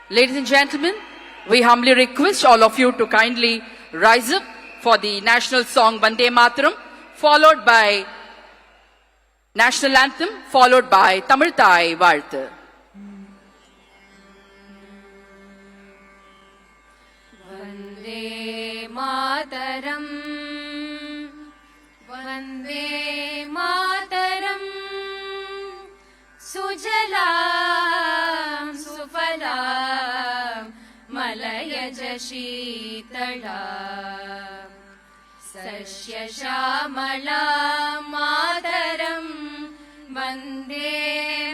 Ladies and gentlemen, we humbly request all of you to kindly rise up for the national song Vande Mataram, followed by national anthem, followed by Tamil Thai Vaalthu. Vande Mataram, Vande Mataram, Sujalam Sufalam Malayaj Sheetalam Sasya Shamalam Mataram Vande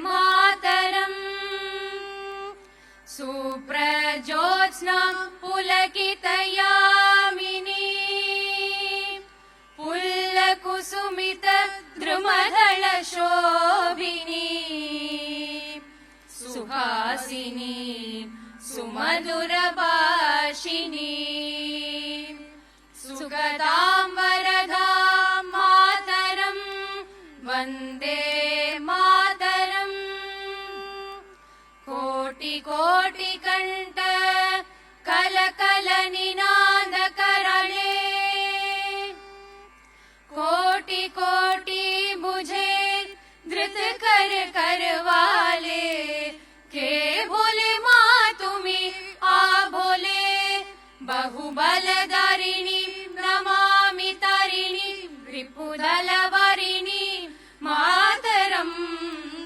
Mataram Suprajotsna Pulakitayamini Pullakusumita Drumadala Shobhini Suhasini Sumadura Bhashini Sugadam Varadam Mataram Vande Mataram Koti Koti Kanta Kala Kala Ninanda Karale Koti Koti Bujhe Dhrit Kar Karwale Ke Bhole Ma Tumi A Bhole Bahubaladarini Namami Tarini Ripudalavarini Mataram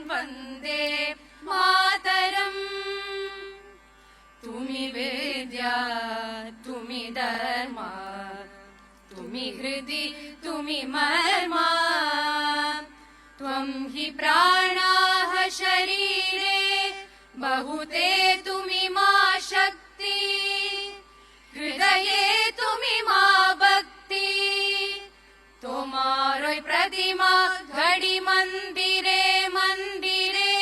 Vande Mataram Tumi Vidya Tumi Dharma Tumi Hridi Tumi Marma Tvam hi pranaha sharire Bahute tumi ma shakti Hridaye tumi ma bhakti Tomaroi pratima ghadi mandire mandire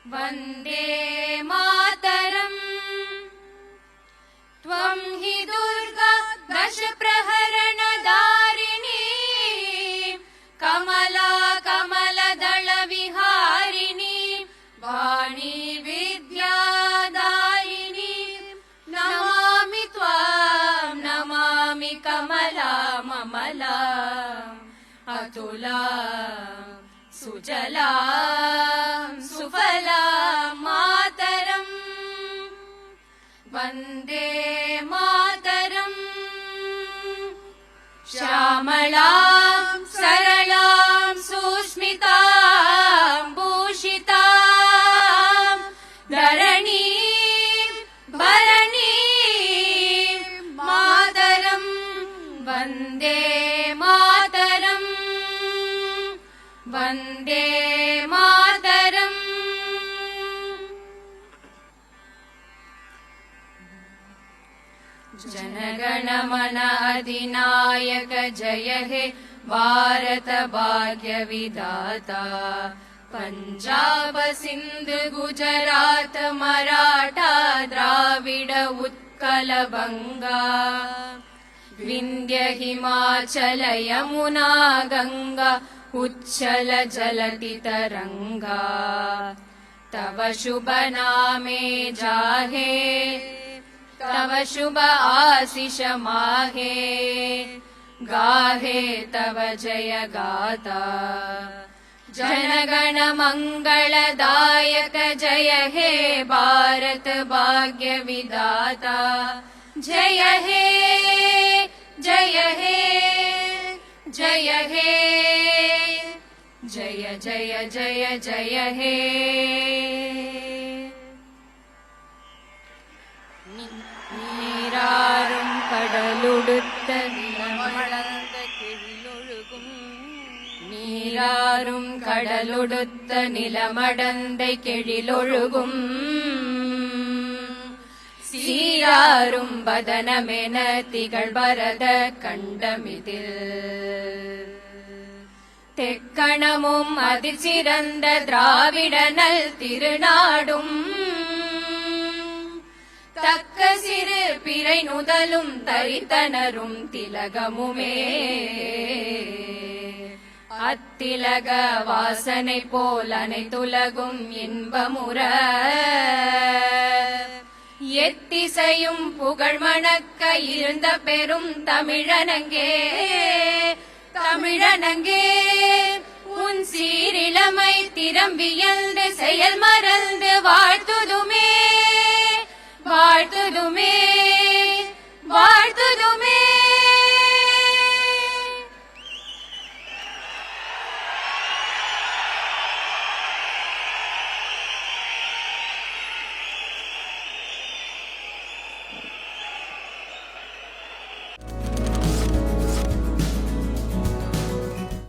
Vande Mataram Tvam hi Durga dash praharana darini Kamala Kamala Dala Viharini Vani Vidya Daini Namami Tvam Namami Kamala Mamala Atula Sujala Sufala Mataram Vande Mataram Shamalam Saralam Susmitam Bhushitam Dharanim Bharanim Mataram Vande Mataram Vande Mataram Janagana Mana Adhinayaka Jaya He Bharat Bhagya Vidata Punjab Sindh Gujarat Maratha Dravida Utkala Banga Vindhya Himachala Yamuna Ganga Uchchala Jalati Taranga Tava Shubha Name Jahe Tava Shubha Asisha Mahe Gahe Tava Jaya Gata Janagana Mangala Dayaka Jaya He Bharat Bhagya Vidata Jaya He Jaya He Jaya He Jaya Jaya Jaya Jaya He நீராறும் கடலுடுத்த நிலமடந்த கெழிலொழுகும் நீராறும் கடலுடுத்த நிலமடந்தை கெழிலொழுகும் சீராறும் பதனமென திகழ்வரத கண்டமிதில் தெக்கணமும் அதிசிறந்த திராவிடனல் திருநாடும் தக்க சிறு பிறை நுதலும் தரித்தனரும் திலகமுமே அத்திலக வாசனை போல் அனைத்துலகும் இன்பமுற எத்திசையும் புகழ் மணக்க இருந்த பெரும் தமிழனங்கே தமிழனங்கே உன் சீரிளமை திறம்பியல்ந்து செயல் மறந்து வாழ்த்துதுமே வாழ்த்துதுமே